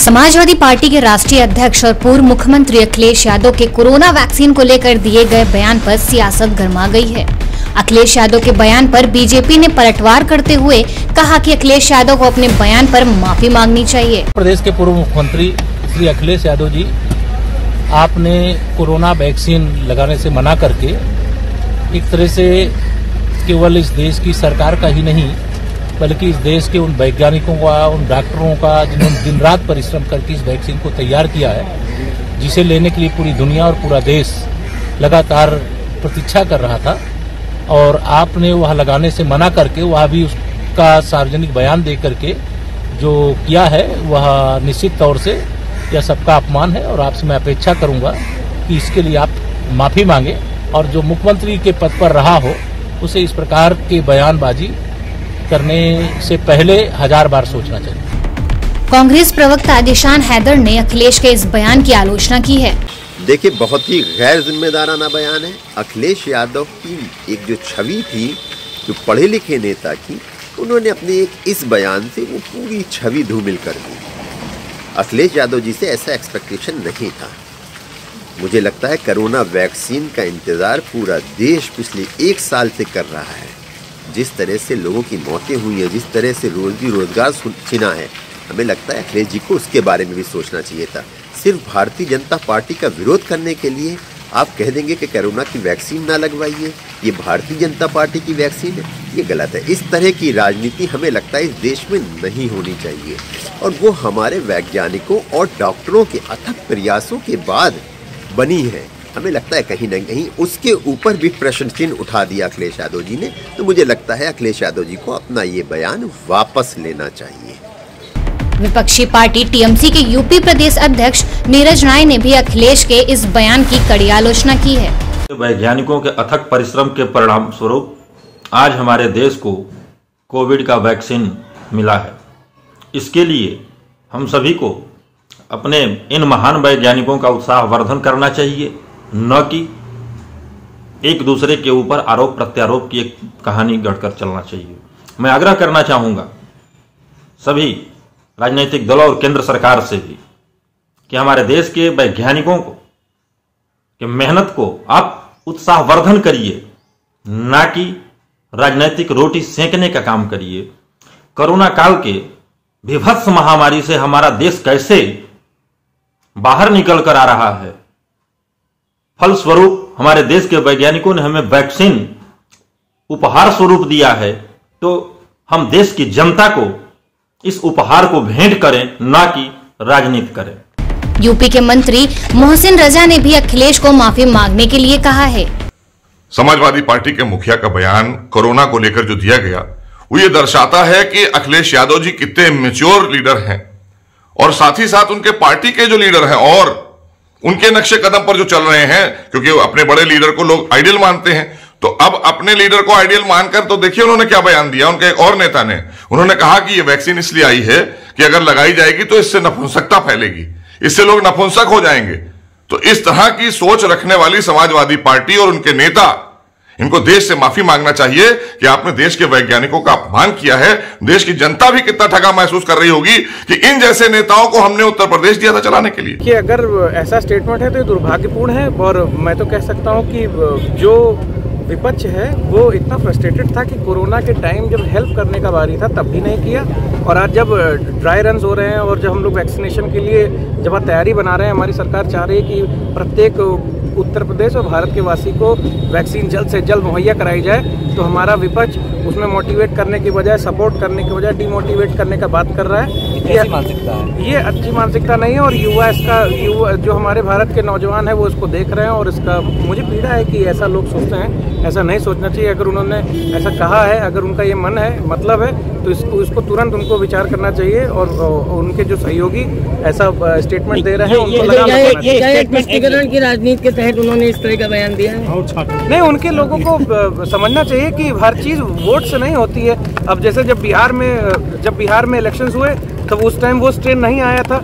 Samajwadi party के राष्ट्रीय अध्यक्ष और पूर्व मुख्यमंत्री अखिलेश यादव के कोरोना वैक्सीन को लेकर दिए गए बयान पर सियासत गर्मा गई है। अखिलेश यादव के बयान पर बीजेपी ने पलटवार करते हुए कहा कि अखिलेश यादव को अपने बयान पर माफी मांगनी चाहिए। प्रदेश के पूर्व मुख्यमंत्री श्री अखिलेश यादव जी, आपने कोरोना वैक्सीन लगाने से मना करके एक तरह से केवल इस देश की सरकार का ही नहीं बल्कि इस देश के उन वैज्ञानिकों का, उन डॉक्टरों का जिन्होंने दिन रात परिश्रम करके इस वैक्सीन को तैयार किया है, जिसे लेने के लिए पूरी दुनिया और पूरा देश लगातार प्रतीक्षा कर रहा था, और आपने वह लगाने से मना करके वह भी उसका सार्वजनिक बयान दे करके जो किया है वह निश्चित तौर से यह सबका अपमान है। और आपसे मैं अपेक्षा करूंगा कि इसके लिए आप माफी मांगे और जो मुख्यमंत्री के पद पर रहा हो उसे इस प्रकार के बयानबाजी करने से पहले 1000 बार सोचना चाहिए। कांग्रेस प्रवक्ता दिशान हैदर ने अखिलेश के इस बयान की आलोचना की है। देखिए, बहुत ही गैर जिम्मेदाराना बयान है। अखिलेश यादव की एक जो छवि थी, जो पढ़े लिखे नेता की, उन्होंने अपने एक इस बयान से वो पूरी छवि धूमिल कर दी। अखिलेश यादव जी से ऐसा एक्सपेक्टेशन नहीं था। मुझे लगता है कोरोना वैक्सीन का इंतजार पूरा देश पिछले 1 साल से कर रहा है। जिस तरह से लोगों की मौतें हुई है, जिस तरह से रोजगार छिना है, हमें लगता है अखिलेश जी को उसके बारे में भी सोचना चाहिए था। सिर्फ भारतीय जनता पार्टी का विरोध करने के लिए आप कह देंगे कि कोरोना की वैक्सीन ना लगवाइए, ये भारतीय जनता पार्टी की वैक्सीन है, ये गलत है। इस तरह की राजनीति हमें लगता है इस देश में नहीं होनी चाहिए, और वो हमारे वैज्ञानिकों और डॉक्टरों के अथक प्रयासों के बाद बनी है। हमें लगता है कहीं न कहीं उसके ऊपर भी प्रश्न चिन्ह उठा दिया अखिलेश यादव जी ने। तो मुझे लगता है अखिलेश यादव जी को अपना ये बयान वापस लेना चाहिए। विपक्षी पार्टी टीएमसी के यूपी प्रदेश अध्यक्ष नीरज राय ने भी अखिलेश के इस बयान की कड़ी आलोचना की है। वैज्ञानिकों के अथक परिश्रम के परिणाम स्वरूप आज हमारे देश को कोविड का वैक्सीन मिला है। इसके लिए हम सभी को अपने इन महान वैज्ञानिकों का उत्साहवर्धन करना चाहिए, न कि एक दूसरे के ऊपर आरोप प्रत्यारोप की एक कहानी गढ़कर चलना चाहिए। मैं आग्रह करना चाहूंगा सभी राजनीतिक दलों और केंद्र सरकार से भी कि हमारे देश के वैज्ञानिकों को कि मेहनत को आप उत्साहवर्धन करिए, ना कि राजनीतिक रोटी सेंकने का काम करिए। कोरोना काल के विभत्स महामारी से हमारा देश कैसे बाहर निकल कर आ रहा है, फलस्वरूप हमारे देश के वैज्ञानिकों ने हमें वैक्सीन उपहार स्वरूप दिया है, तो हम देश की जनता को इस उपहार को भेंट करें, ना कि राजनीति करें। यूपी के मंत्री मोहसिन रजा ने भी अखिलेश को माफी मांगने के लिए कहा है। समाजवादी पार्टी के मुखिया का बयान कोरोना को लेकर जो दिया गया, वो ये दर्शाता है कि अखिलेश यादव जी कितने मैच्योर लीडर हैं, और साथ ही साथ उनके पार्टी के जो लीडर हैं और उनके नक्शे कदम पर जो चल रहे हैं, क्योंकि अपने बड़े लीडर को लोग आइडियल मानते हैं, तो अब अपने लीडर को आइडियल मानकर तो देखिए उन्होंने क्या बयान दिया। उनके एक और नेता ने उन्होंने कहा कि ये वैक्सीन इसलिए आई है कि अगर लगाई जाएगी तो इससे नपुंसकता फैलेगी, इससे लोग नपुंसक हो जाएंगे। तो इस तरह की सोच रखने वाली समाजवादी पार्टी और उनके नेता, इनको देश से माफी मांगना चाहिए कि आपने देश के वैज्ञानिकों का अपमान किया है। देश की जनता भी कितना ठगा महसूस कर रही होगी कि इन जैसे नेताओं को हमने उत्तर प्रदेश दिया था चलाने के लिए। कि अगर ऐसा स्टेटमेंट है तो ये दुर्भाग्यपूर्ण है, और मैं तो कह सकता हूं कि जो विपक्ष है वो इतना फ्रस्ट्रेटेड था कि कोरोना के टाइम जब हेल्प करने का बारी था तब भी नहीं किया, और आज जब ड्राई रन्स हो रहे हैं और जब हम लोग वैक्सीनेशन के लिए जब तैयारी बना रहे हैं, हमारी सरकार चाह रही है कि प्रत्येक उत्तर प्रदेश और भारत के वासी को वैक्सीन जल्द से जल्द मुहैया कराई जाए, तो हमारा विपक्ष उसमें मोटिवेट करने की बजाय, सपोर्ट करने की बजाय डिमोटिवेट करने का बात कर रहा है। ये अच्छी मानसिकता नहीं है, और युवा जो हमारे भारत के नौजवान है वो इसको देख रहे हैं, और इसका मुझे पीड़ा है कि ऐसा लोग सोचते हैं। ऐसा नहीं सोचना चाहिए। अगर उन्होंने ऐसा कहा है, अगर उनका ये मन है, मतलब है, तो इसको तुरंत उनको विचार करना चाहिए, और उनके जो सहयोगी ऐसा स्टेटमेंट दे रहे हैं उनको स्पष्टीकरण की राजनीति के तहत उन्होंने इस तरह का बयान दिया है। नहीं, उनके लोगों को समझना चाहिए कि हर चीज वोट से नहीं होती है। अब जैसे जब बिहार में इलेक्शंस हुए तब उस टाइम वो स्ट्रेन नहीं आया था,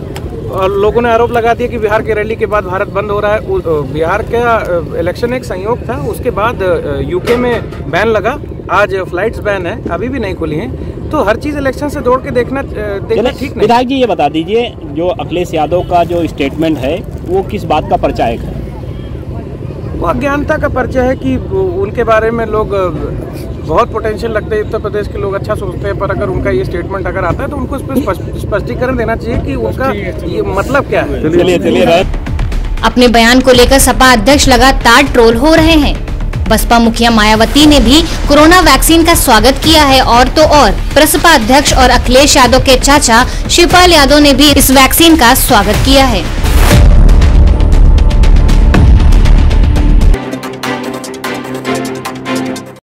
और लोगों ने आरोप लगा दिया कि बिहार की रैली के बाद भारत बंद हो रहा है। बिहार का इलेक्शन एक संयोग था, उसके बाद यूके में बैन लगा, आज फ्लाइट्स बैन है, अभी भी नहीं खुली हैं, तो हर चीज़ इलेक्शन से जोड़ के देखना ठीक नहीं। विधायक जी ये बता दीजिए, जो अखिलेश यादव का जो स्टेटमेंट है वो किस बात का परिचायक है? वो अज्ञानता का परिचय है कि उनके बारे में लोग बहुत पोटेंशियल लगते हैं, उत्तर प्रदेश के लोग अच्छा सोचते हैं, पर अगर उनका ये स्टेटमेंट अगर आता है तो उनको इस पर स्पष्टीकरण देना चाहिए कि उसका ये मतलब क्या है। चलिए अपने बयान को लेकर सपा अध्यक्ष लगातार ट्रोल हो रहे हैं। बसपा मुखिया मायावती ने भी कोरोना वैक्सीन का स्वागत किया है और तो और प्रसपा अध्यक्ष और अखिलेश यादव के चाचा शिवपाल यादव ने भी इस वैक्सीन का स्वागत किया है।